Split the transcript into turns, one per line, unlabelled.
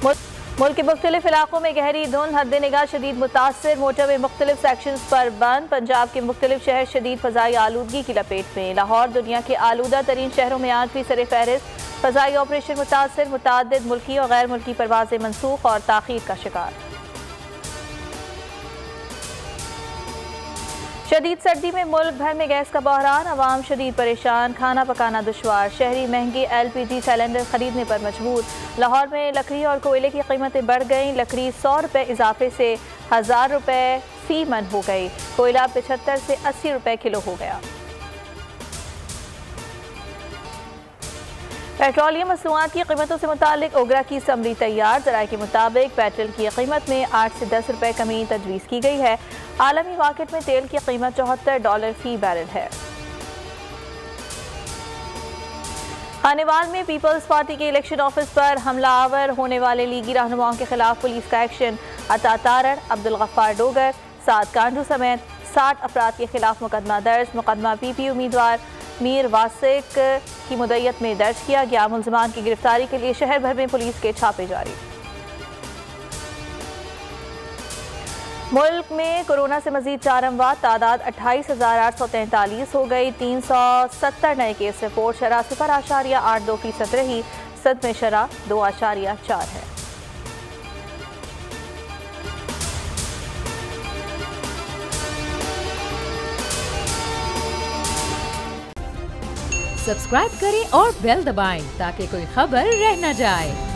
मुल्क के मुख्तलिफ इलाकों में गहरी धुंध, हद निगाह शदीद मुतासर, मोटरवे मुख्तलिफ सेक्शंस पर बंद। पंजाब के मुख्तलिफ शहर शदीद फ़ज़ाई आलूदगी की लपेट में। लाहौर दुनिया के आलूदा तरीन शहरों में आज भी सरे फहरिस्त। फ़ज़ाई ऑपरेशन मुतासर, मुतअद्दिद मुल्की और गैर मुल्की परवाज़ें मनसूख और ताख़ीर का शिकार। शदीद सर्दी में मुल्क भर में गैस का बहरान, अवाम शदीद परेशान, खाना पकाना दुश्वार। शहरी महंगे LPG सिलेंडर खरीदने पर मजबूर। लाहौर में लकड़ी और कोयले की कीमतें बढ़ गईं। लकड़ी 100 रुपये इजाफे से 1000 रुपये फी मन हो गई। कोयला 75 से 80 रुपये किलो हो गया। पेट्रोलियम मसनूआत की कीमतों से मुतालिक ओगरा की समरी तैयार। ज़राए के मुताबिक पेट्रोल की कीमत में 8 से 10 रुपये कमी तजवीज़ की गई है। आलमी मार्केट में तेल की कीमत $74 फी बैरल है। खानेवाल में पीपल्स पार्टी के इलेक्शन ऑफिस पर हमला आवर होने वाले लीगी रहनुमाओं के खिलाफ पुलिस का एक्शन। अता तारड़, अब्दुल गफ्फार डोगर, साद कांडू समेत 60 अफराद के खिलाफ मुकदमा दर्ज। मुकदमा PP उम्मीदवार मीर वासिक की मुद्दत में दर्ज किया गया। मुलजमान की गिरफ्तारी के लिए शहर भर में पुलिस के छापे जारी। मुल्क में कोरोना से मजीद 4 अमवात, तादाद 28,843 हो गई। 370 नए केस रिपोर्ट। शरह 0.82% रही। सदमे शरह 2.4 है।
सब्सक्राइब करें और बेल दबाएं ताकि कोई खबर रह न जाए।